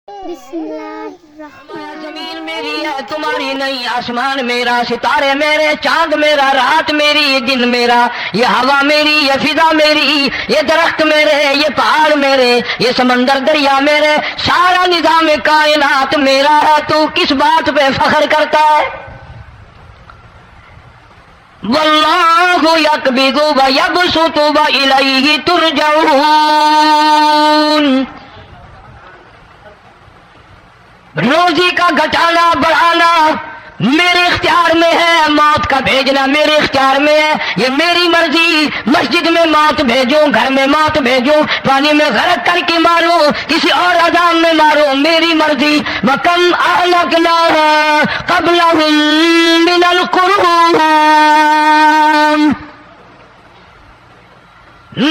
بسم اللہ الرحمن زمین میری ہے تمہاری نہیں، آسمان میرا، ستارے میرے، چاند میرا، رات میری، یہ دن میرا، یہ ہوا میری، یہ فضا میری، یہ درخت میرے، یہ پہاڑ میرے، یہ سمندر دریا میرے، سارا نظام کائنات میرا ہے، تو کس بات پہ فخر کرتا ہے؟ واللہ یقبض ویبسط والیہ ترجعون۔ روزی کا گھٹانا بڑھانا میرے اختیار میں ہے، موت کا بھیجنا میرے اختیار میں ہے، یہ میری مرضی۔ مسجد میں موت بھیجوں، گھر میں موت بھیجوں، پانی میں غرق کر کے ماروں، کسی اور عذاب میں ماروں، میری مرضی۔ وَكَمْ أَهْلَكْنَا قَبْلَهُم مِّنَ الْقُرُونِ،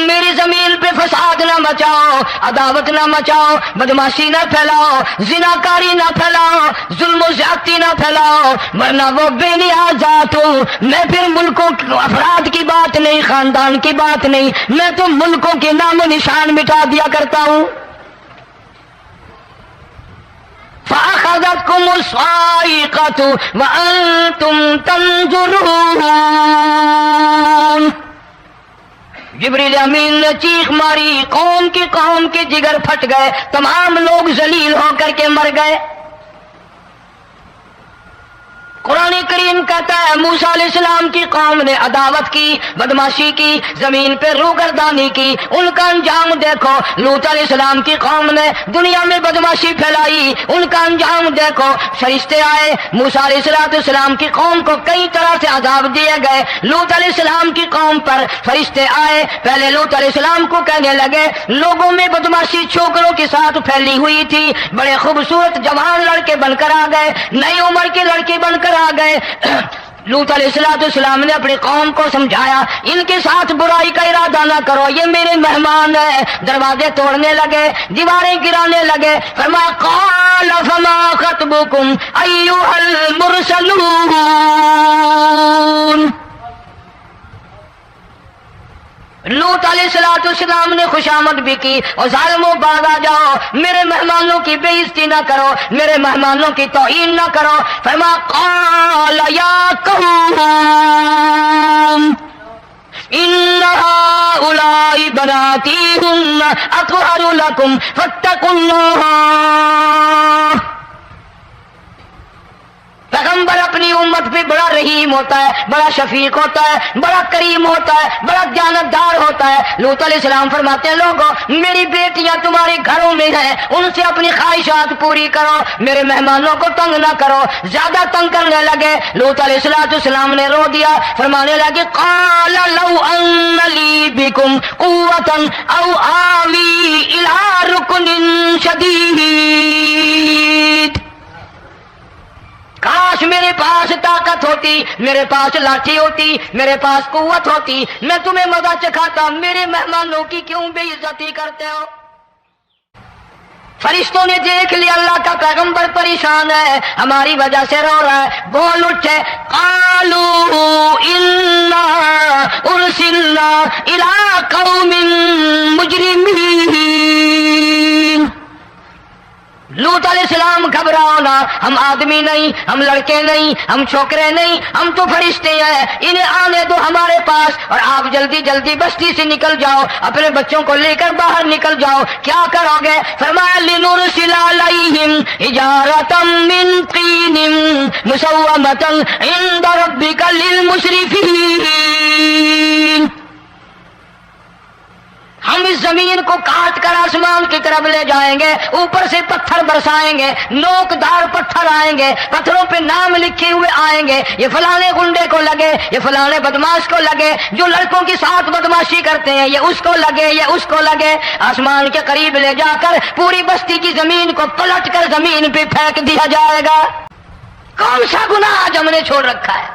میری زمین پہ فساد نہ مچاؤ، عداوت نہ مچاؤ، بدماشی نہ پھیلاؤ، زناکاری نہ پھیلاؤ، ظلم و زیادتی نہ پھیلاؤ، ورنہ وہ بے نیاز ذات ہوں۔ میں پھر ملکوں افراد کی بات نہیں، خاندان کی بات نہیں، میں تو ملکوں کے نام و نشان مٹا دیا کرتا ہوں۔ فَأَخَذَتْكُمُ الصَّاعِقَةُ وَأَنْتُمْ تَنظُرُونَ۔ جبریل امین نے چیخ ماری، قوم کے جگر پھٹ گئے، تمام لوگ ذلیل ہو کر کے مر گئے۔ قرآن کریم کہتا ہے موسیٰ علیہ السلام کی قوم نے عداوت کی، بدماشی کی، زمین پہ روگردانی کی، ان کا انجام دیکھو۔ لوط علیہ السلام کی قوم نے دنیا میں بدماشی پھیلائی، ان کا انجام دیکھو۔ فرشتے آئے، موسیٰ علیہ السلام کی قوم کو کئی طرح سے عذاب دیے گئے۔ لوط علیہ السلام کی قوم پر فرشتے آئے، پہلے لوط علیہ السلام کو کہنے لگے، لوگوں میں بدماشی چھوکروں کے ساتھ پھیلی ہوئی تھی، بڑے خوبصورت جوان لڑکے بن کر آ گئے، نئی عمر کے لڑکے بن کر آ گئے۔ لوط علیہ السلام نے اپنی قوم کو سمجھایا، ان کے ساتھ برائی کا ارادہ نہ کرو، یہ میرے مہمان ہیں۔ دروازے توڑنے لگے، دیواریں گرانے لگے، فرمایا قال فما خطبكم ایھا المرسلون۔ لوط علیہ السلام نے خوشامد بھی کی، اور ظالموں باغ آ جاؤ، میرے مہمانوں کی بے عزتی نہ کرو، میرے مہمانوں کی توہین نہ کرو۔ فرمایا قال یا قوم ان هؤلاء بناتی ہن اطہر لکم فاتقوا اللہ۔ پیغمبر اپنی امت پہ بڑا رحیم ہوتا ہے، بڑا شفیق ہوتا ہے، بڑا کریم ہوتا ہے، بڑا دیانتدار ہوتا ہے۔ لوط علیہ السلام فرماتے ہیں لوگوں میری بیٹیاں تمہارے گھروں میں ہیں، ان سے اپنی خواہشات پوری کرو، میرے مہمانوں کو تنگ نہ کرو۔ زیادہ تنگ کرنے لگے، لوط علیہ السلام نے رو دیا، فرمانے لگے قال لو ان لی بکم قوۃ او آوی الی رکن شدید۔ کاش میرے پاس طاقت ہوتی، میرے پاس لاٹھی ہوتی، میرے پاس قوت ہوتی، میں تمہیں مزہ چکھاتا، میرے مہمانوں کی کیوں بے عزتی کرتے ہو؟ فرشتوں نے دیکھ لیا اللہ کا پیغمبر پریشان ہے، ہماری وجہ سے رو رہا ہے، بول اٹھے قالوا انا ارسلنا الی قوم مجرمین۔ لوط علیہ السلام گھبراؤ نہ، ہم آدمی نہیں، ہم لڑکے نہیں، ہم چھوکرے نہیں، ہم تو فرشتے ہیں، انہیں آنے دو ہمارے پاس، اور آپ جلدی جلدی بستی سے نکل جاؤ، اپنے بچوں کو لے کر باہر نکل جاؤ۔ کیا کرو گے؟ فرمایا لنرسل علیہم حجارۃ من طین مسومۃ عند ربک للمسرفین۔ ہم اس زمین کو کاٹ کر آسمان کی طرف لے جائیں گے، اوپر سے پتھر برسائیں گے، نوکدار پتھر آئیں گے، پتھروں پہ نام لکھے ہوئے آئیں گے، یہ فلانے گنڈے کو لگے، یہ فلانے بدماش کو لگے، جو لڑکوں کے ساتھ بدماشی کرتے ہیں یہ اس کو لگے، یہ اس کو لگے۔ آسمان کے قریب لے جا کر پوری بستی کی زمین کو پلٹ کر زمین پہ پھینک دیا جائے گا۔ کون سا گناہ آج ہم نے چھوڑ رکھا ہے؟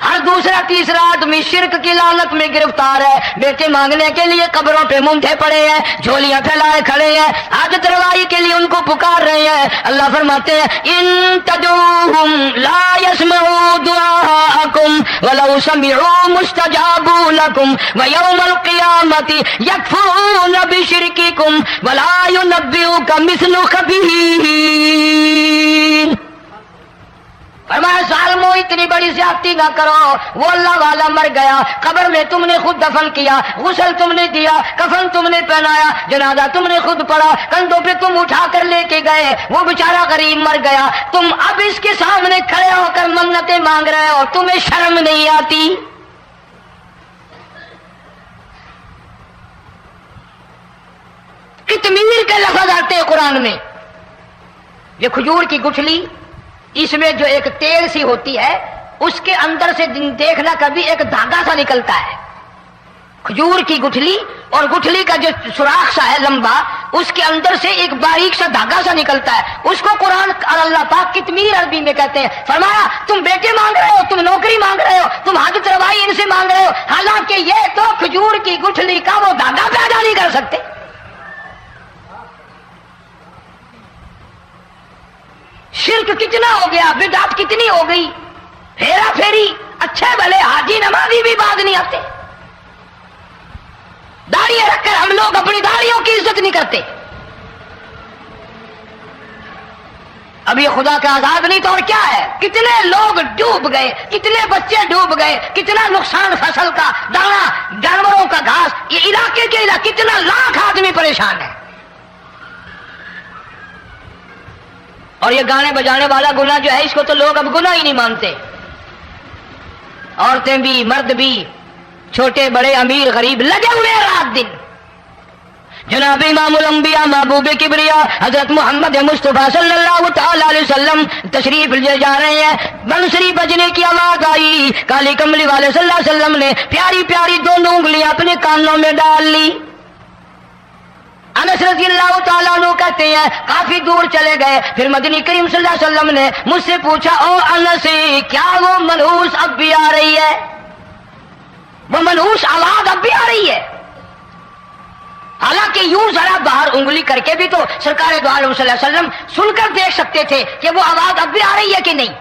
ہر دوسرا تیسرا آدمی شرک کی لعنت میں گرفتار ہے، بیٹے مانگنے کے لیے قبروں پہ منڈے پڑے ہیں، جھولیاں پھیلائے کھڑے ہیں، حاجت روائی کے لیے ان کو پکار رہے ہیں۔ اللہ فرماتے ہیں ان تدعوہم لا يسمعوا دعاءکم ولو سمعوا مستجابوا لکم ویوم القیامت یکفرون بشرککم ولا ینبئک مثل خبیر۔ اتنی بڑی زیادتی نہ کرو. وہ اللہ والا مر گیا, قبر میں تم نے خود دفن کیا, غسل تم نے دیا, کفن تم نے پہنایا, جنازہ تم نے خود پڑھا, کندھوں پہ تم اٹھا کر لے کے گئے, وہ بیچارہ غریب مر گیا, تم اب اس کے سامنے کھڑے ہو کر منتیں مانگ رہے ہو, تمہیں شرم نہیں آتی؟ قطمیر کے لفظ آتے ہیں قرآن میں. یہ کھجور کی گٹھلی, اس میں جو ایک تیل سی ہوتی ہے, اس کے اندر سے دیکھنا کبھی ایک دھاگا سا نکلتا ہے. کھجور کی گٹھلی, اور گٹھلی کا جو سوراخ سا ہے لمبا, اس کے اندر سے ایک باریک سا دھاگا سا نکلتا ہے. اس کو قرآن اور اللہ پاک قطمیر عربی میں کہتے ہیں. فرمایا تم بیٹے مانگ رہے ہو, تم نوکری مانگ رہے ہو, تم حاجت روائی ان سے مانگ رہے ہو, حالانکہ یہ تو کھجور کی گٹھلی کا وہ دھاگا پیدا نہیں کر سکتے. شرک کتنا ہو گیا, بدعت کتنی ہو گئی, پھیرا پھیری, اچھے بھلے حاجی نمازی بھی باز نہیں آتے. داڑیاں رکھ کر ہم لوگ اپنی داڑیوں کی عزت نہیں کرتے. اب یہ خدا کا عذاب نہیں تو اور کیا ہے؟ کتنے لوگ ڈوب گئے, کتنے بچے ڈوب گئے, کتنا نقصان فصل کا, دانا, جانوروں کا گھاس, یہ علاقے کے علاقے کتنا لاکھ آدمی پریشان ہے. اور یہ گانے بجانے والا گناہ جو ہے, اس کو تو لوگ اب گناہ ہی نہیں مانتے. عورتیں بھی, مرد بھی, چھوٹے بڑے, امیر غریب لگے ہوئے رات دن. جناب امام الانبیاء محبوب کبریا حضرت محمد مصطفیٰ صلی اللہ تعالی علیہ وسلم تشریف لے جا رہے ہیں. بنسری بجنے کی آواز آئی, کالی کملی والے صلی اللہ علیہ وسلم نے پیاری پیاری دونوں انگلیاں اپنے کانوں میں ڈال لی. انس رضی اللہ تعالیٰ عنہ کہتے ہیں کافی دور چلے گئے, پھر مدنی کریم صلی اللہ علیہ وسلم نے مجھ سے پوچھا, او انس کیا وہ منحوس اب بھی آ رہی ہے؟ وہ منحوس آواز اب بھی آ رہی ہے؟ حالانکہ یوں ذرا باہر انگلی کر کے بھی تو سرکار دو عالم صلی اللہ علیہ وسلم سن کر دیکھ سکتے تھے کہ وہ آواز اب بھی آ رہی ہے کہ نہیں.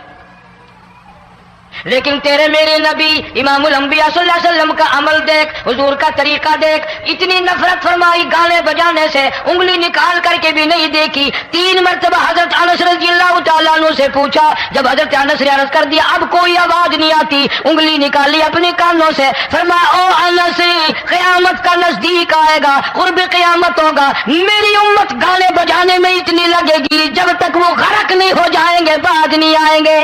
لیکن تیرے میرے نبی امام الانبیاء صلی اللہ علیہ وسلم کا عمل دیکھ, حضور کا طریقہ دیکھ. اتنی نفرت فرمائی گانے بجانے سے, انگلی نکال کر کے بھی نہیں دیکھی. 3 مرتبہ حضرت انس رضی اللہ تعالیٰ عنہ سے پوچھا, جب حضرت انس نے عرض کر دیا اب کوئی آواز نہیں آتی, انگلی نکالی اپنے کانوں سے. فرمایا او انس, قیامت کا نزدیک آئے گا, قرب قیامت ہوگا, میری امت گانے بجانے میں اتنی لگے گی جب تک وہ غرق نہیں ہو جائیں گے باز نہیں آئیں گے.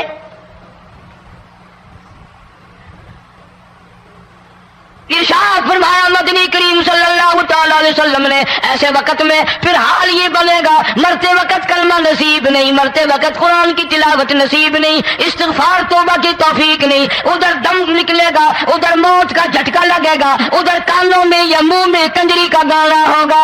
ارشاد فرمایا مدنی کریم صلی اللہ تعالی علیہ وسلم نے, ایسے وقت میں پھر حال یہ بنے گا, مرتے وقت کلمہ نصیب نہیں, مرتے وقت قرآن کی تلاوت نصیب نہیں, استغفار توبہ کی توفیق نہیں, ادھر دم نکلے گا, ادھر موت کا جھٹکا لگے گا, ادھر کانوں میں یا منہ میں کنجری کا گانا ہوگا.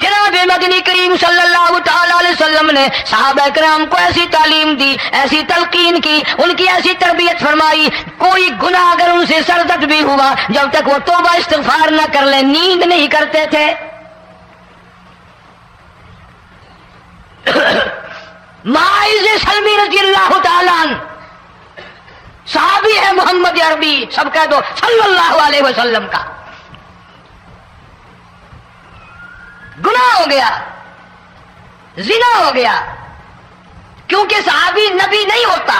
جناب مدنی کریم صلی اللہ تعالی علیہ وسلم نے صحابہ کرام کو ایسی تعلیم دی, ایسی تلقین کی, ان کی ایسی تربیت فرمائی, کوئی گناہ اگر ان سے سرزد بھی ہوا جب تک وہ توبہ استغفار نہ کر لیں نیند نہیں کرتے تھے. معاذ سلمی رضی اللہ تعالیٰ عنہ صحابی ہے محمد عربی, سب کہہ دو صلی اللہ علیہ وسلم کا. گناہ ہو گیا, زنا ہو گیا, کیونکہ صحابی نبی نہیں ہوتا,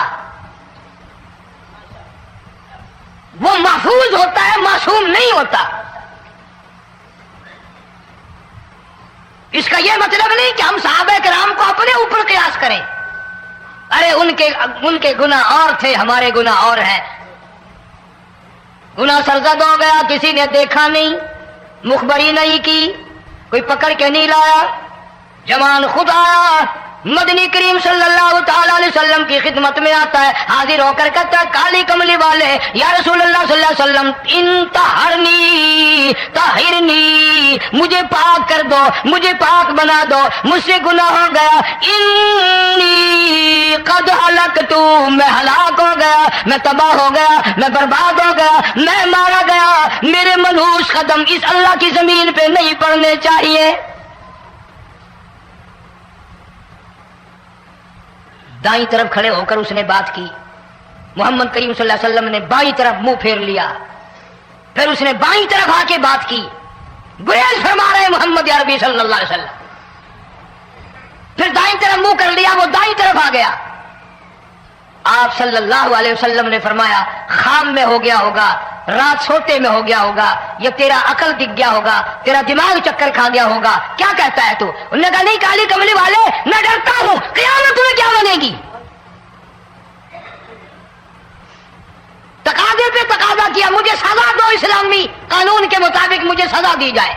وہ محفوظ ہوتا ہے, معصوم نہیں ہوتا. اس کا یہ مطلب نہیں کہ ہم صحابہ کرام کو اپنے اوپر قیاس کریں. ارے ان کے گناہ اور تھے, ہمارے گناہ اور ہیں. گناہ سرزد ہو گیا, کسی نے دیکھا نہیں, مخبری نہیں کی, کوئی پکڑ کے نہیں لایا, جوان خود آیا, مدنی کریم صلی اللہ تعالی علیہ وسلم کی خدمت میں آتا ہے, حاضر ہو کر کہتا ہے کالی کملی والے یا رسول اللہ صلی اللہ علیہ وسلم انتہرنی طہرنی, مجھے پاک کر دو, مجھے پاک بنا دو, مجھ سے گناہ ہو گیا. انی قد ہلکت, میں ہلاک ہو گیا, میں تباہ ہو گیا, میں برباد ہو گیا, میں مارا گیا, میرے منحوس قدم اس اللہ کی زمین پہ نہیں پڑنے چاہیے. دائیں طرف کھڑے ہو کر اس نے بات کی, محمد کریم صلی اللہ علیہ وسلم نے بائیں طرف منہ پھیر لیا, پھر اس نے بائیں طرف آ کے بات کی. گریز فرما رہے محمد عربی صلی اللہ علیہ وسلم, پھر دائیں طرف منہ کر لیا، وہ دائیں طرف آ گیا۔ آپ صلی اللہ علیہ وسلم نے فرمایا خواب میں ہو گیا ہوگا، رات سوتے میں ہو گیا ہوگا، یہ تیرا عقل دکھ گیا ہوگا، تیرا دماغ چکر کھا گیا ہوگا، کیا کہتا ہے تو؟ انہوں نے کہا نہیں کالی کملی والے، میں ڈرتا ہوں قیامت میں کیا بنے گی۔ تقاضے پہ تقاضا کیا، مجھے سزا دو، اسلامی قانون کے مطابق مجھے سزا دی جائے۔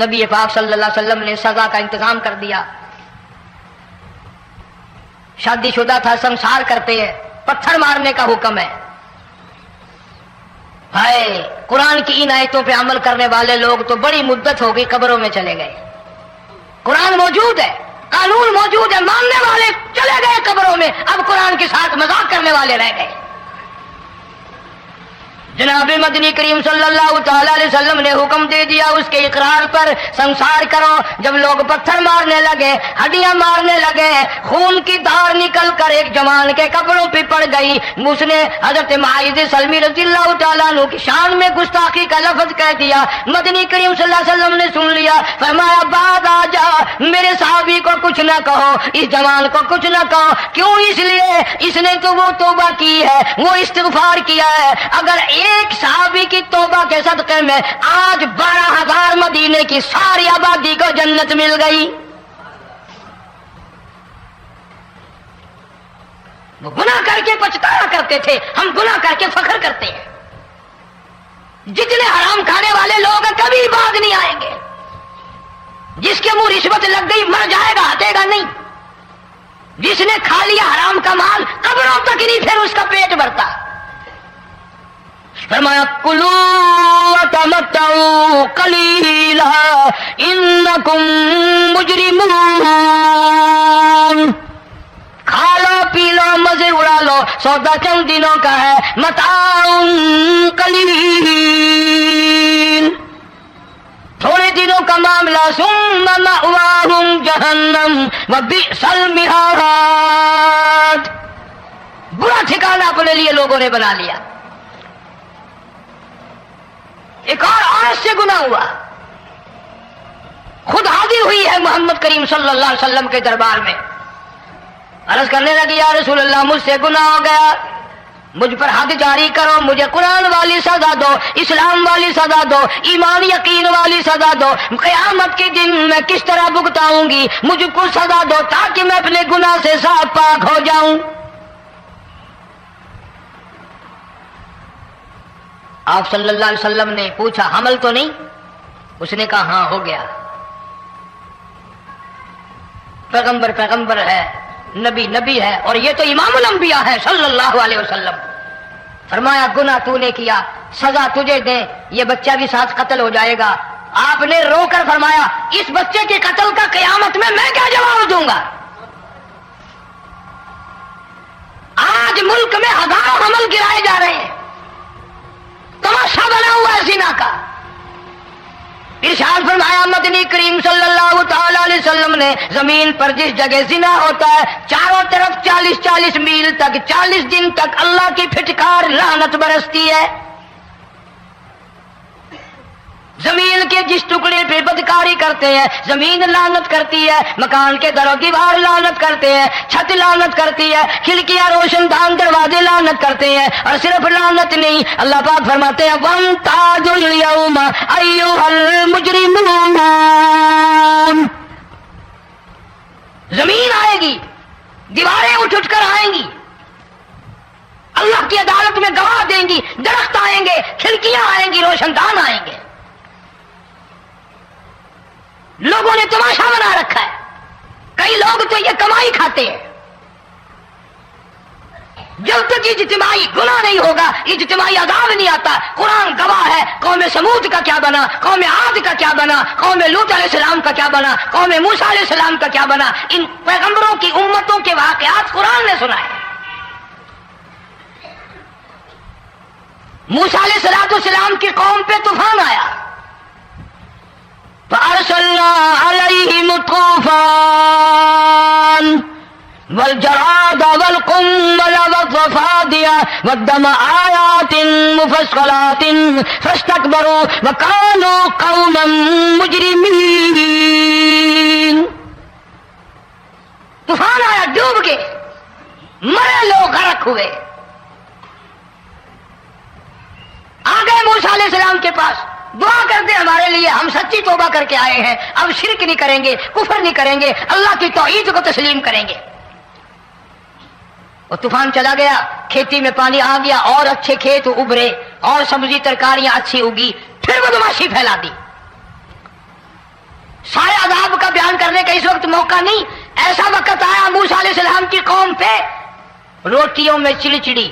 نبی پاک صلی اللہ علیہ وسلم نے سزا کا انتظام کر دیا۔ شادی شدہ تھا، سنسار کرتے ہیں، پتھر مارنے کا حکم ہے۔ ہائے، قرآن کی ان آیتوں پہ عمل کرنے والے لوگ تو بڑی مدت ہو گئی قبروں میں چلے گئے۔ قرآن موجود ہے، قانون موجود ہے، ماننے والے چلے گئے قبروں میں، اب قرآن کے ساتھ مذاق کرنے والے رہ گئے۔ جناب مدنی کریم صلی اللہ تعالی علیہ وسلم نے حکم دے دیا اس کے اقرار پر سنسار کرو۔ جب لوگ پتھر مارنے لگے، ہڈیاں مارنے لگے، خون کی دھار نکل کر ایک جوان کے کپڑوں پہ پڑ گئی، اس نے حضرت معاذ سلمی رضی اللہ تعالیٰ عنہ کی شان میں گستاخی کا لفظ کہہ دیا۔ مدنی کریم صلی اللہ علیہ وسلم نے سن لیا، فرمایا بعد آ جا، میرے صحابی کو کچھ نہ کہو، اس جوان کو کچھ نہ کہو۔ کیوں؟ اس لیے اس نے تو وہ توبہ کی ہے، وہ استغفار کیا ہے۔ اگر ایک صحابی کی توبہ کے صدقے میں آج 12,000 مدینے کی ساری آبادی کو جنت مل گئی۔ وہ گناہ کر کے پچھتایا کرتے تھے، ہم گناہ کر کے فخر کرتے ہیں۔ جتنے حرام کھانے والے لوگ ہیں کبھی بعد نہیں آئیں گے۔ جس کے منہ رشوت لگ گئی مر جائے گا، ہٹے گا نہیں۔ جس نے کھا لیا حرام کا مال قبروں تک نہیں پھر اس کا پیٹ بھرتا۔ فرمایا کلو وتمتعوا قلیلا انکم مجرمون، کھا لو پی لو مزے اڑا لو، سودا چند دنوں کا ہے، متاع قلیل، تھوڑے دنوں کا معاملہ، ثم مأواہم جہنم وبئس المہاد، برا ٹھکانہ اپنے لیے لوگوں نے بنا لیا۔ ایک اور عورت سے گناہ ہوا، خود حاضر ہوئی ہے محمد کریم صلی اللہ علیہ وسلم کے دربار میں، عرض کرنے لگی یا رسول اللہ مجھ سے گناہ ہو گیا، مجھ پر حد جاری کرو، مجھے قرآن والی سزا دو، اسلام والی سزا دو، ایمان یقین والی سزا دو، قیامت کے دن میں کس طرح بھگتاؤں گی، مجھ کو سزا دو تاکہ میں اپنے گناہ سے صاف پاک ہو جاؤں۔ آپ صلی اللہ علیہ وسلم نے پوچھا حمل تو نہیں؟ اس نے کہا ہاں ہو گیا۔ پیغمبر پیغمبر ہے، نبی نبی ہے، اور یہ تو امام الانبیاء ہے صلی اللہ علیہ وسلم۔ فرمایا گناہ تو نے کیا، سزا تجھے دیں، یہ بچہ بھی ساتھ قتل ہو جائے گا۔ آپ نے رو کر فرمایا اس بچے کے قتل کا قیامت میں کیا جواب دوں گا؟ آج ملک میں ہزاروں حمل گرائے جا رہے ہیں، تماشا بنا ہوا ہے زنا کا۔ ارشاد فرمایا مدنی کریم صلی اللہ تعالی علیہ وسلم نے زمین پر جس جگہ زنا ہوتا ہے چاروں طرف 40 میل تک 40 دن تک اللہ کی پھٹکار لعنت برستی ہے۔ زمین کے جس ٹکڑے پہ بدکاری کرتے ہیں زمین لعنت کرتی ہے، مکان کے در و دیوار لعنت کرتے ہیں، چھت لعنت کرتی ہے، کھڑکیاں روشن دان دروازے لعنت کرتے ہیں، اور صرف لعنت نہیں، اللہ پاک فرماتے ہیں وَامْتَازُوا الْيَوْمَ أَيُّهَا الْمُجْرِمُونَ، زمین آئے گی، دیواریں اٹھ کر آئیں گی، اللہ کی عدالت میں گواہ دیں گی، درخت آئیں گے، کھڑکیاں آئیں گی، روشن دان آئیں گے۔ لوگوں نے تماشا بنا رکھا ہے، کئی لوگ تو یہ کمائی کھاتے ہیں۔ جب تک اجتماعی گناہ نہیں ہوگا اجتماعی عذاب نہیں آتا۔ قرآن گواہ ہے، قوم سمود کا کیا بنا، قوم عاد کا کیا بنا، قوم لوط علیہ السلام کا کیا بنا، قوم موسیٰ علیہ السلام کا کیا بنا۔ ان پیغمبروں کی امتوں کے واقعات قرآن نے سنائے۔ موسیٰ علیہ السلام کی قوم پہ طوفان آیا، فَأَرْسَلْنَا عَلَيْهِمُ الطُّوفَانَ، والجراد والقمل والضفادع والدم آیات مفصلات فاستكبروا وكانوا قوما مجرمین. طوفان آیا, ڈوب کے مرے لوگ غرق ہوئے. آ گئے موسیٰ علیہ السلام کے پاس, دعا کر دے ہمارے لیے, ہم سچی توبہ کر کے آئے ہیں, اب شرک نہیں کریں گے, کفر نہیں کریں گے, اللہ کی توحید کو تسلیم کریں گے. اور طوفان چلا گیا, کھیتی میں پانی آ گیا, اور اچھے کھیت ابھرے, اور سبزی ترکاریاں اچھی اگی. پھر بدماشی پھیلا دی. سارے عذاب کا بیان کرنے کا اس وقت موقع نہیں. ایسا وقت آیا موسیٰ علیہ السلام کی قوم پہ, روٹیوں میں چڑچڑی.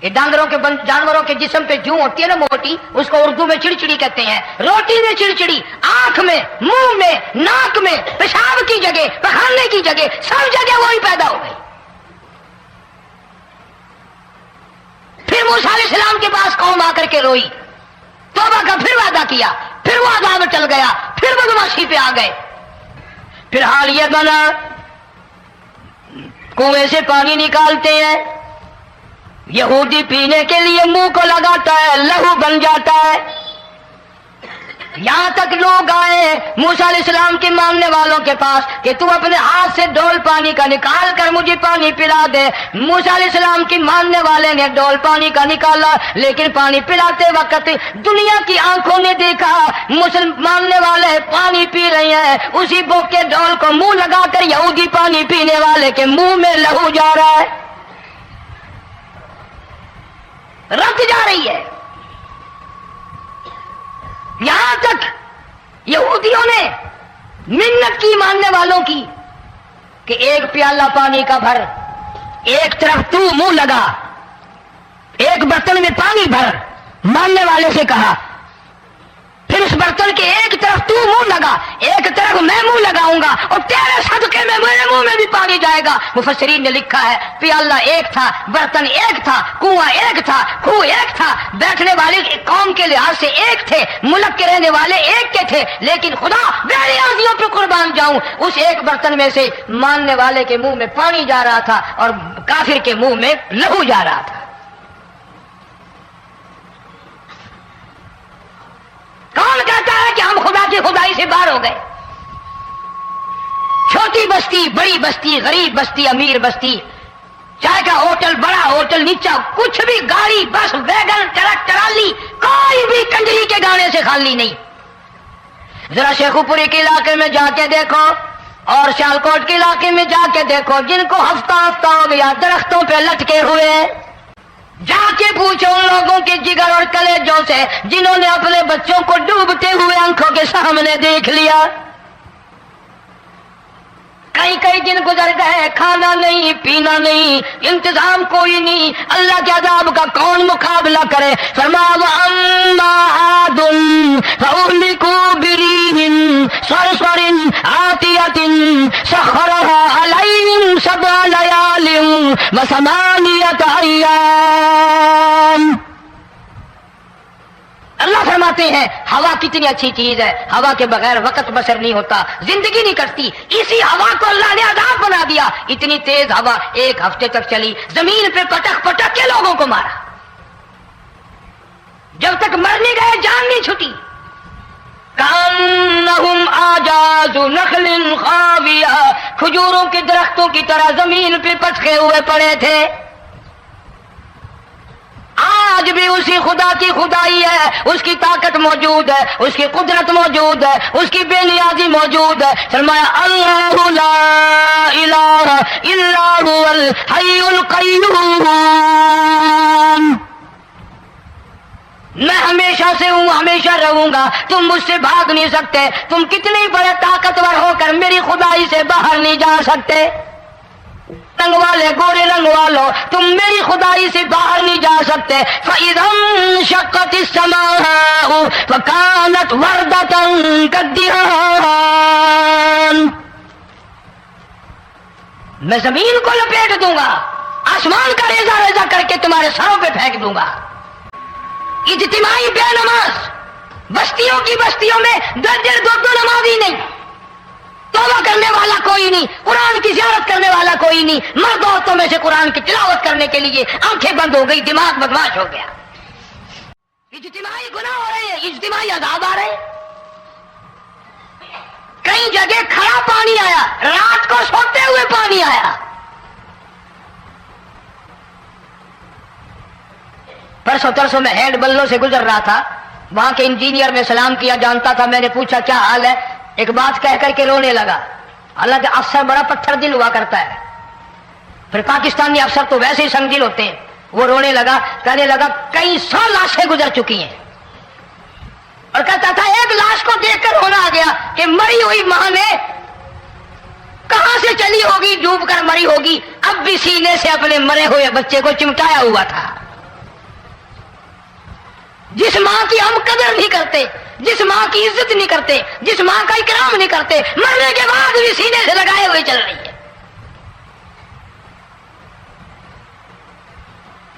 یہ جانوروں کے جسم پہ جوں ہوتی ہے نا موٹی, اس کو اردو میں چڑچڑی کہتے ہیں. روٹی میں چڑچڑی, آنکھ میں, منہ میں, ناک میں, پیشاب کی جگہ, پخانے کی جگہ, سب جگہ وہی پیدا ہو گئی. پھر موسیٰ علیہ السلام کے پاس قوم آ کر کے روئی, توبہ کا پھر وعدہ کیا, پھر وہ عذاب ٹل گیا, پھر بدماشی پہ آ گئے. پھر حال یہ بنا, کنویں سے پانی نکالتے ہیں, یہودی پینے کے لیے منہ کو لگاتا ہے, لہو بن جاتا ہے. یہاں تک لوگ آئے موسیٰ علیہ السلام کے ماننے والوں کے پاس کہ تو اپنے ہاتھ سے ڈول پانی کا نکال کر مجھے پانی پلا دے. موسیٰ علیہ السلام کی ماننے والے نے ڈول پانی کا نکالا, لیکن پانی پلاتے وقت دنیا کی آنکھوں نے دیکھا مسلم ماننے والے پانی پی رہے ہیں, اسی بوک کے ڈول کو منہ لگا کر یہودی پانی پینے والے کے منہ میں لہو جا رہا ہے, رت جا رہی ہے. یہاں تک یہودیوں نے منت کی ماننے والوں کی کہ ایک پیالہ پانی کا بھر, ایک طرف تو منہ لگا, ایک برتن میں پانی بھر. ماننے والے سے کہا, پھر اس برتن کے ایک طرف تو منہ لگا, ایک طرف میں منہ لگاؤں گا, اور تیرے صدقے میں میرے منہ میں بھی پانی جائے گا. مفسرین نے لکھا ہے پیالہ ایک تھا, برتن ایک تھا, کنواں ایک تھا, خوہ ایک تھا, بیٹھنے والے قوم کے لحاظ سے ایک تھے, ملک کے رہنے والے ایک کے تھے, لیکن خدا میری آنکھوں پہ قربان جاؤں, اس ایک برتن میں سے ماننے والے کے منہ میں پانی جا رہا تھا اور کافر کے منہ میں لہو جا رہا تھا. کون کہتا ہے کہ ہم خدا کی خدائی سے باہر ہو گئے؟ چھوٹی بستی, بڑی بستی, غریب بستی, امیر بستی, چائے کا ہوٹل, بڑا ہوٹل, نیچا کچھ بھی, گاڑی, بس, ویگن, ٹرک, ٹرالی, کوئی بھی کنجری کے گانے سے خالی نہیں. ذرا شیخو پوری کے علاقے میں جا کے دیکھو, اور سیالکوٹ کے علاقے میں جا کے دیکھو, جن کو ہفتہ ہفتہ ہو گیا درختوں پہ لٹکے ہوئے, جا کے پوچھو ان لوگوں کے جگر اور کلیجوں سے جنہوں نے اپنے بچوں کو ڈوبتے ہوئے آنکھوں کے سامنے دیکھ لیا. کئی دن گزر گئے, کھانا نہیں, پینا نہیں, انتظام کوئی نہیں, اللہ کے عذاب کا کون مقابلہ کرے. فرمایا وَأَمَّا عَادٌ فَأُهْلِكُوا بِرِيحٍ صَرْصَرٍ عَاتِيَةٍ سَخَّرَهَا عَلَيْهِمْ سَبْعَ لَيَالٍ وَثَمَانِيَةَ أَيَّامٍ. اللہ فرماتے ہیں ہوا کتنی اچھی چیز ہے, ہوا کے بغیر وقت بسر نہیں ہوتا, زندگی نہیں کرتی. اسی ہوا کو اللہ نے عذاب بنا دیا. اتنی تیز ہوا ایک ہفتے تک چلی, زمین پہ پٹک پٹک کے لوگوں کو مارا, جب تک مر نہیں گئے جان نہیں چھٹی. کأنہم اعجاز نخل خاویہ, کھجوروں کے درختوں کی طرح زمین پہ پٹکے ہوئے پڑے تھے. آج بھی اسی خدا کی خدائی ہے, اس کی طاقت موجود ہے, اس کی قدرت موجود ہے, اس کی بے نیازی موجود ہے. فرمایا اللہ لا الہ الا هو الحی القیوم, میں ہمیشہ سے ہوں, ہمیشہ رہوں گا, تم مجھ سے بھاگ نہیں سکتے. تم کتنے بڑے طاقتور ہو کر میری خدائی سے باہر نہیں جا سکتے. رنگ والے, گورے رنگ والو, تم میری خدائی سے باہر نہیں جا سکتے. فَإِذَا انشَقَّتِ السَّمَاءُ فَكَانَتْ وَرْدَةً كَالدِّهَانِ, میں زمین کو لپیٹ دوں گا, آسمان کا ریزہ ریزہ کر کے تمہارے سروں پہ پھینک دوں گا. اجتماعی بے نماز, بستیوں کی بستیوں میں دو نمازی نہیں, توبہ کرنے والا کوئی نہیں، قرآن کی زیارت کرنے والا کوئی نہیں، مرد عورتوں میں سے قرآن کی تلاوت کرنے کے لیے آنکھیں بند ہو گئی، دماغ بدماش ہو گیا۔ اجتماعی گناہ ہو رہے ہیں، اجتماعی عذاب آ رہے ہیں۔ کئی جگہ کھڑا پانی آیا، رات کو سوتے ہوئے پانی آیا۔ پرسوں ترسوں میں ہینڈ بلوں سے گزر رہا تھا، وہاں کے انجینئر میں سلام کیا جانتا تھا، میں نے پوچھا کیا حال ہے، ایک بات کہہ کر کے رونے لگا۔ حالانکہ افسر بڑا پتھر دل ہوا کرتا ہے، پھر پاکستانی افسر تو ویسے ہی سنگ دل ہوتے ہیں۔ وہ رونے لگا، کہنے لگا کئی 100 لاشیں گزر چکی ہیں، اور کہتا تھا ایک لاش کو دیکھ کر رونا آ گیا کہ مری ہوئی ماں نے کہاں سے چلی ہوگی، ڈوب کر مری ہوگی، اب بھی سینے سے اپنے مرے ہوئے بچے کو چمٹایا ہوا تھا۔ جس ماں کی ہم قدر نہیں کرتے، جس ماں کی عزت نہیں کرتے، جس ماں کا اکرام نہیں کرتے، مرنے کے بعد بھی سینے سے لگائے ہوئے چل رہی ہے۔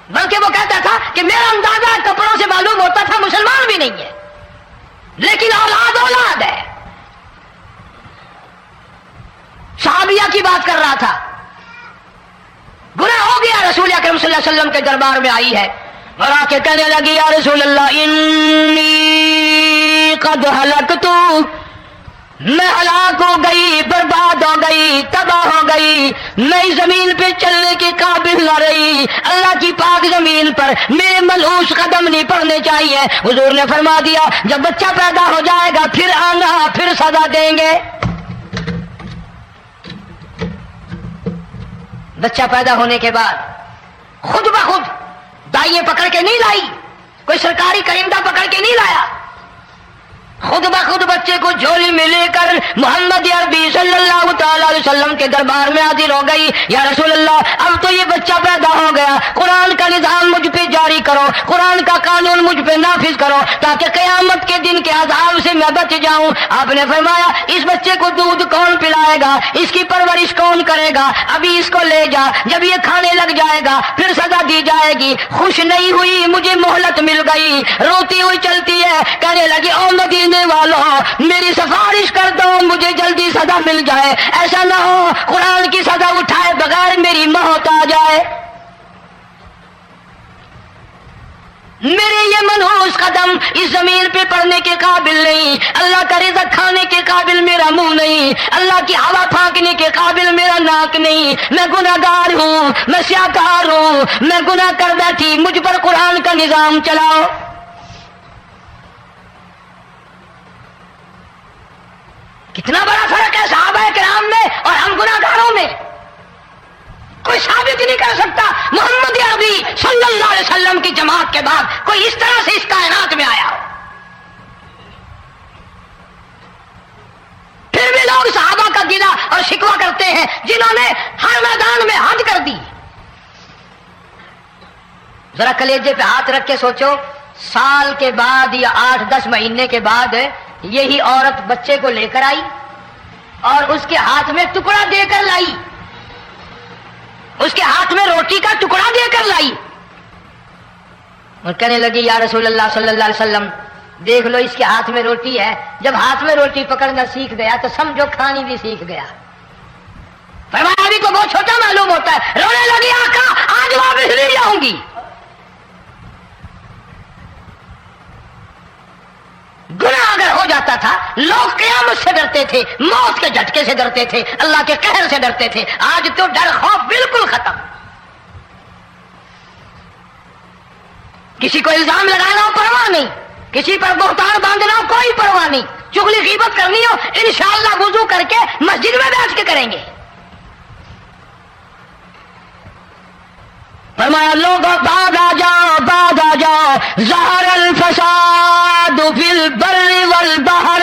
بلکہ وہ کہتا تھا کہ میرا اندازہ کپڑوں سے معلوم ہوتا تھا مسلمان بھی نہیں ہے، لیکن اولاد اولاد ہے۔ صحابیہ کی بات کر رہا تھا، گناہ ہو گیا، رسول اکرم صلی اللہ علیہ وسلم کے دربار میں آئی ہے اور آ کے کہنے لگی یا رسول اللہ انی قد ہلکت، میں ہلاک ہو گئی، برباد ہو گئی، تباہ ہو گئی، میں زمین پہ چلنے کے قابل نہ رہی، اللہ کی پاک زمین پر میرے ملعوس قدم نہیں پڑنے چاہیے۔ حضور نے فرما دیا جب بچہ پیدا ہو جائے گا پھر آنا، پھر سزا دیں گے۔ بچہ پیدا ہونے کے بعد خود بخود دائیں پکڑ کے نہیں لائی، کوئی سرکاری کرندہ پکڑ کے نہیں لایا، خود بخود بچے کو جھولی میں لے کر محمد عربی صلی اللہ تعالی علیہ وسلم کے دربار میں حاضر ہو گئی۔ یا رسول اللہ اب تو یہ بچہ پیدا ہو گیا، قرآن کا نظام مجھ پہ جاری کرو، قرآن کا قانون مجھ پہ نافذ کرو تاکہ قیامت کے دن کے عذاب سے میں بچ جاؤں۔ آپ نے فرمایا اس بچے کو دودھ کون پلائے گا، اس کی پرورش کون کرے گا، ابھی اس کو لے جا، جب یہ کھانے لگ جائے گا پھر سزا دی جائے گی۔ خوش نہیں ہوئی، مجھے مہلت مل گئی، روتی ہوئی چلتی ہے، کہنے لگی او مدینے والوں میری سفارش کر دو، مجھے جلدی سزا مل جائے، ایسا نہ ہو قرآن کی سزا اٹھائے بغیر میری موت آ جائے۔ میرے یہ منحوس قدم اس زمین پہ پڑنے کے قابل نہیں، اللہ کا رزق کھانے کے قابل میرا منہ نہیں، اللہ کی ہوا پھانکنے کے قابل میرا ناک نہیں، میں گناہگار ہوں، میں سیاکار ہوں، میں گناہ کر بیٹھی، مجھ پر قرآن کا نظام چلاؤ۔ کتنا بڑا فرق ہے صحابہ کرام میں اور ہم گناہگاروں میں، کوئی ثابت نہیں کر سکتا محمد عربی صلی اللہ علیہ وسلم کی جماعت کے بعد کوئی اس طرح سے اس کائنات میں آیا ہو۔ پھر بھی لوگ صحابہ کا گلہ اور شکوہ کرتے ہیں جنہوں نے ہر میدان میں حج کر دی۔ ذرا کلیجے پہ ہاتھ رکھ کے سوچو، سال کے بعد یا 8-10 مہینے کے بعد یہی عورت بچے کو لے کر آئی اور اس کے ہاتھ میں ٹکڑا دے کر لائی، اس کے ہاتھ میں روٹی کا ٹکڑا دے کر لائی اور کہنے لگی یا رسول اللہ صلی اللہ علیہ وسلم دیکھ لو اس کے ہاتھ میں روٹی ہے، جب ہاتھ میں روٹی پکڑنا سیکھ گیا تو سمجھو کھانی بھی سیکھ گیا۔ فرمایا ابھی کو بہت چھوٹا معلوم ہوتا ہے، رونے لگی آقا آج واپس نہیں جاؤں گی۔ گناہ اگر ہو جاتا تھا لوگ قیامت سے ڈرتے تھے، موت کے جھٹکے سے ڈرتے تھے، اللہ کے قہر سے ڈرتے تھے، آج تو ڈر خوف بالکل ختم۔ کسی کو الزام لگانا ہو پرواہ نہیں، کسی پر بہتان باندھنا ہو کوئی پرواہ نہیں، چغلی غیبت کرنی ہو انشاءاللہ وضو کر کے مسجد میں بیٹھ کے کریں گے۔ فرمایا لوگوں بعد آ جاؤ، بعد آ جاؤ، ظہر الفساد فی البر والبحر،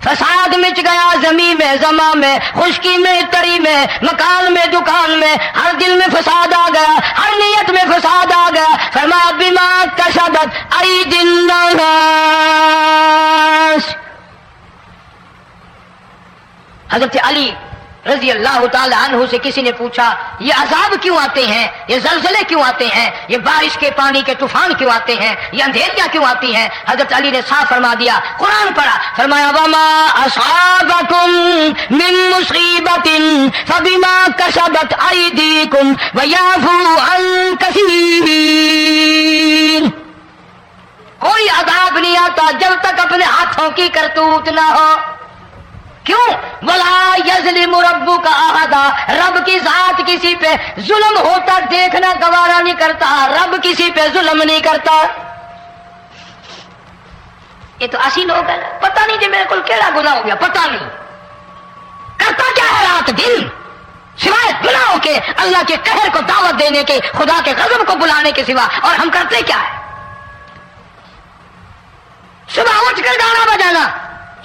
فساد مچ گیا زمین میں، زماں میں، خشکی میں، تری میں، مکان میں، دکان میں، ہر دل میں فساد آ گیا، ہر نیت میں فساد آ گیا۔ فرمایا بما کسبت ایدی الناس، حضرت علی رضی اللہ تعالی عنہ سے کسی نے پوچھا یہ عذاب کیوں آتے ہیں، یہ زلزلے کیوں آتے ہیں، یہ بارش کے پانی کے طوفان کیوں آتے ہیں، یہ اندھیریاں کیوں آتی ہیں؟ حضرت علی نے صاف فرما دیا، قرآن پڑھا، فرمایا وما اصابکم من مصیبت فبما کسبت ایدیکم ویعفو عن کثیر، کوئی عذاب نہیں آتا جب تک اپنے ہاتھوں کی کرتوت نہ ہو۔ کیوں؟ وَلَا يَظْلِمُ رَبُّكَ أَحَدًا، رب کی ذات کسی پہ ظلم ہوتا دیکھنا گوارا نہیں کرتا، رب کسی پہ ظلم نہیں کرتا۔ یہ تو اسی لوگ ہیں، پتہ نہیں جی میرے کو کیڑا گناہ ہو گیا، پتہ نہیں کرتا کیا ہے رات دن سوائے گناہوں کے، اللہ کے قہر کو دعوت دینے کے، خدا کے غضب کو بلانے کے سوا، اور ہم کرتے کیا ہے؟ صبح اٹھ کر گانا بجانا،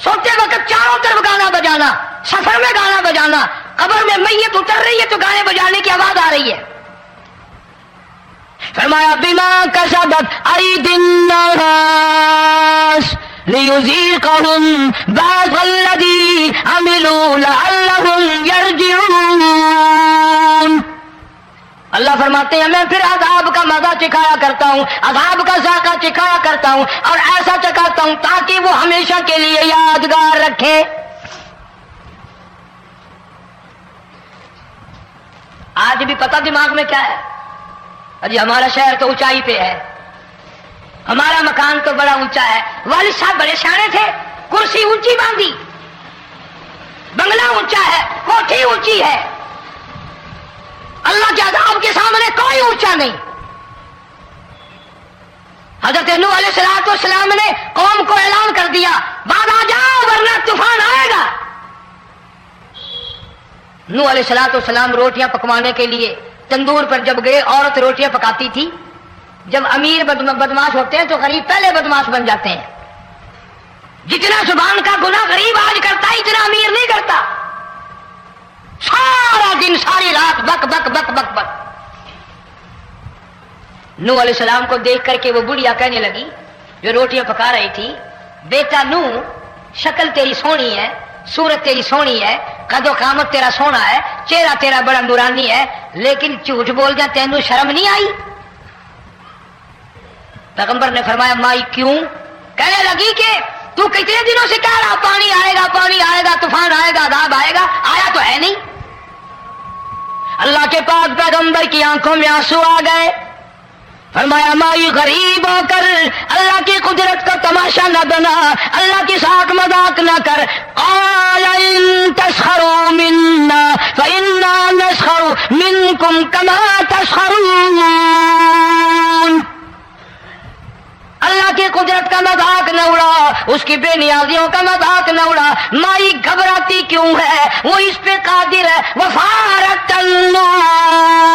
سوتے وقت چاروں طرف گانا بجانا، سفر میں گانا بجانا، قبر میں میت اتر رہی ہے تو گانے بجانے کی آواز آ رہی ہے۔ فرمایا بما کسبت ایدی الناس لیذیقہم بعض الذی عملوا لعلہم یرجعون، اللہ فرماتے ہیں میں پھر عذاب کا مزہ چکھایا کرتا ہوں، عذاب کا ذائقہ چکھایا کرتا ہوں، اور ایسا چکھاتا ہوں تاکہ وہ ہمیشہ کے لیے یادگار رکھے۔ آج بھی پتہ دماغ میں کیا ہے؟ جی ہمارا شہر تو اونچائی پہ ہے، ہمارا مکان تو بڑا اونچا ہے، والد صاحب بڑے سیانے تھے، کرسی اونچی باندھی، بنگلہ اونچا ہے، کوٹھی اونچی ہے، اللہ کے عذاب کے سامنے کوئی اونچا نہیں۔ حضرت نوح علیہ السلام نے قوم کو اعلان کر دیا بعد آ جاؤ ورنہ طوفان آئے گا۔ نوح علیہ السلام روٹیاں پکوانے کے لیے تندور پر جب گئے، عورت روٹیاں پکاتی تھی، جب امیر بدماش ہوتے ہیں تو غریب پہلے بدماش بن جاتے ہیں، جتنا زبان کا گناہ غریب آج کرتا ہے اتنا امیر نہیں کرتا، سارا دن ساری رات بک بک بک بک بک۔ نوح علیہ السلام کو دیکھ کر کے وہ بڑھیا کہنے لگی جو روٹیاں پکا رہی تھی، بیٹا نوح شکل تیری سونی ہے، صورت تیری سونی ہے، قد و قامت تیرا سونا ہے، چہرہ تیرا بڑا نورانی ہے، لیکن جھوٹ بول جا تینوں شرم نہیں آئی؟ پیغمبر نے فرمایا مائی کیوں؟ کہنے لگی کہ تو کتنے دنوں سے کہہ رہا پانی آئے گا، پانی آئے گا، طوفان آئے گا، عذاب آئے گا، آیا تو ہے نہیں۔ اللہ کے پاک پیغمبر کی آنکھوں میں آنسو آ گئے، فرمایا مائی غریب ہو کر اللہ کی قدرت کا تماشا نہ بنا، اللہ کی ساکھ مذاق نہ کر۔ قال ان تسخروا منا فإنا نسخر منكم كما تسخرون، اللہ کی قدرت کا مذاق نہ اڑا، اس کی بے نیازیوں کا مذاق نہ اڑا۔ مائی گھبراتی کیوں ہے؟ وہ اس پہ قادر ہے۔ وفارت النور،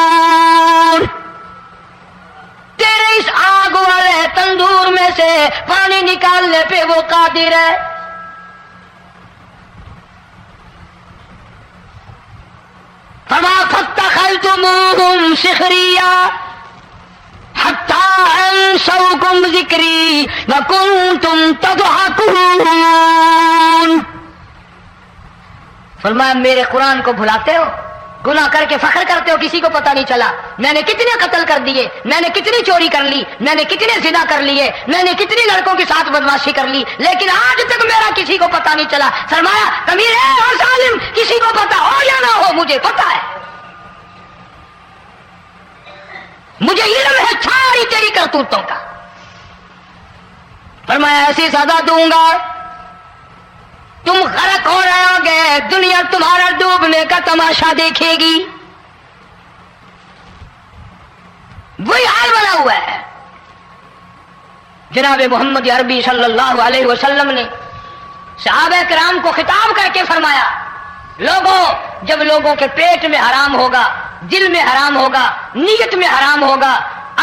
تیرے اس آگ والے تندور میں سے پانی نکالنے پہ وہ قادر ہے۔ فما فاتخذتموہم سخریا حتی انسوکم ذکری وکنتم تضحکون، فرمایا میرے قرآن کو بھلاتے ہو، گناہ کر کے فخر کرتے ہو، کسی کو پتہ نہیں چلا میں نے کتنے قتل کر دیے، میں نے کتنی چوری کر لی، میں نے کتنے زنا کر لیے، میں نے کتنی لڑکوں کے ساتھ بدماشی کر لی، لیکن آج تک میرا کسی کو پتہ نہیں چلا۔ فرمایا امیر ہے اور ظالم، کسی کو پتہ ہو یا نہ ہو مجھے پتہ ہے، مجھے علم ہے ساری تیری کرتوتوں کا۔ فرمایا ایسی سزا دوں گا تم غرق ہو رہے ہو گے، دنیا تمہارا ڈوبنے کا تماشا دیکھے گی۔ وہی حال بنا ہوا ہے۔ جناب محمد عربی صلی اللہ علیہ وسلم نے صحابہ کرام کو خطاب کر کے فرمایا لوگوں، جب لوگوں کے پیٹ میں حرام ہوگا، دل میں حرام ہوگا، نیت میں حرام ہوگا،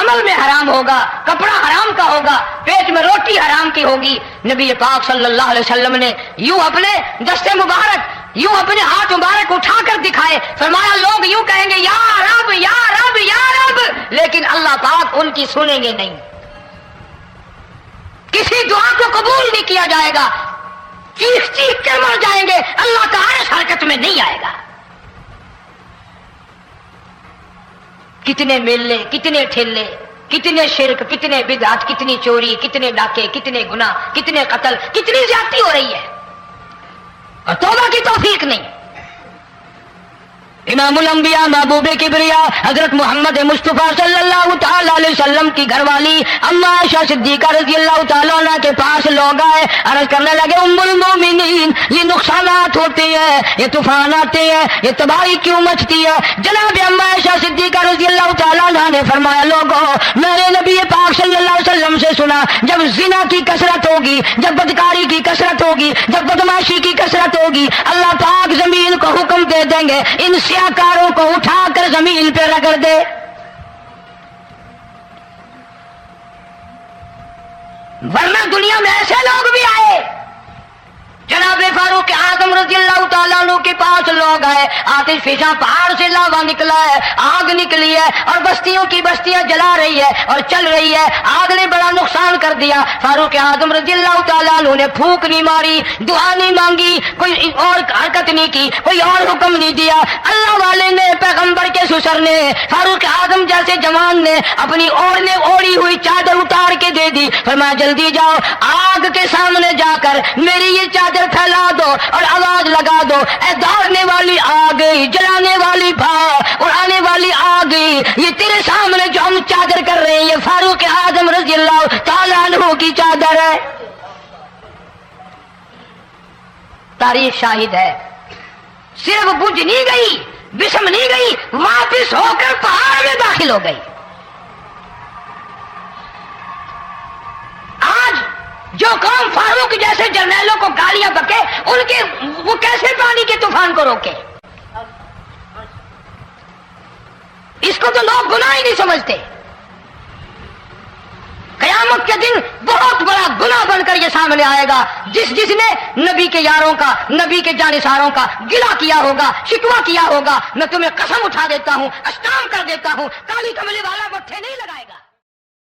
عمل میں حرام ہوگا، کپڑا حرام کا ہوگا، پیٹ میں روٹی حرام کی ہوگی، نبی پاک صلی اللہ علیہ وسلم نے یوں اپنے دستے مبارک، یوں اپنے ہاتھ مبارک اٹھا کر دکھائے، فرمایا لوگ یوں کہیں گے یا رب یا رب یا رب، لیکن اللہ پاک ان کی سنیں گے نہیں، کسی دعا کو قبول نہیں کیا جائے گا، چیخ چیخ کر مر جائیں گے، اللہ کا عرش حرکت میں نہیں آئے گا۔ کتنے میلے، کتنے ٹھیلے، کتنے شرک، کتنے بدعت، کتنی چوری، کتنے ڈاکے، کتنے گناہ، کتنے قتل، کتنی زیادتی ہو رہی ہے اور توبہ کی توفیق نہیں۔ امام الانبیاء محبوب کبریا حضرت محمد مصطفیٰ صلی اللہ تعالی علیہ وسلم کی گھر والی اما عائشہ صدیقہ رضی اللہ تعالیٰ عنہ کے پاس لوگ آئے، عرض کرنے لگے ام المومنین یہ نقصانات ہوتے ہیں، یہ طوفان آتے ہیں، یہ تباہی کیوں مچتی ہے؟ جناب اما عائشہ صدیقہ رضی اللہ تعالیٰ عنہ نے فرمایا لوگوں میں نے نبی پاک صلی اللہ علیہ وسلم سے سنا جب زنا کی کثرت ہوگی، جب بدکاری کی کثرت ہوگی، جب بدماشی کی کثرت ہوگی، اللہ پاک زمین کو حکم دے دیں گے ان سیاکاروں کو اٹھا کر زمین پہ رگڑ دے۔ ورنہ دنیا میں ایسے لوگ بھی آئے، جناب فاروق اعظم رضی اللہ تعالیٰ عنہ کے پاس لوگ آئے، آتش فشاں پہاڑ سے لاوا نکلا ہے، آگ نکلی ہے اور بستیوں کی بستیاں جلا رہی ہے اور چل رہی ہے، آگ نے بڑا نقصان کر دیا۔ فاروق اعظم رضی اللہ تعالیٰ عنہ نے پھونک نہیں ماری، دعا نہیں مانگی، کوئی اور حرکت نہیں کی، کوئی اور حکم نہیں دیا۔ اللہ والے نے، پیغمبر کے سسر نے، فاروق اعظم جیسے جوان نے اپنی اوڑھی ہوئی چادر اتار کے دے دی، فرمایا جلدی جاؤ آگ کے سامنے جا کر میری یہ چادر پھیلا دو اور آواز لگا دو، اے دوڑنے والی آ گئی، جلانے والی اڑانے والی آ گئی، یہ تیرے سامنے جو ہم چادر کر رہے ہیں یہ فاروق اعظم رضی اللہ تعالیٰ عنہ کی چادر ہے۔ تاریخ شاہد ہے، صرف بجھ نہیں گئی، بسم نہیں گئی، واپس ہو کر پہاڑ میں داخل ہو گئی۔ آج جو قوم فاروق جیسے جرنیلوں کو گالیاں بکے ان کے وہ کیسے پانی کے طوفان کو روکے؟ اس کو تو لوگ گناہ ہی نہیں سمجھتے۔ قیامت کے دن بہت بڑا گناہ بن کر یہ سامنے آئے گا، جس نے نبی کے یاروں کا، نبی کے جانثاروں کا گلہ کیا ہوگا، شکوہ کیا ہوگا، میں تمہیں قسم اٹھا دیتا ہوں، اشتام کر دیتا ہوں، کالی کملی والا مٹھے نہیں لگائے گا۔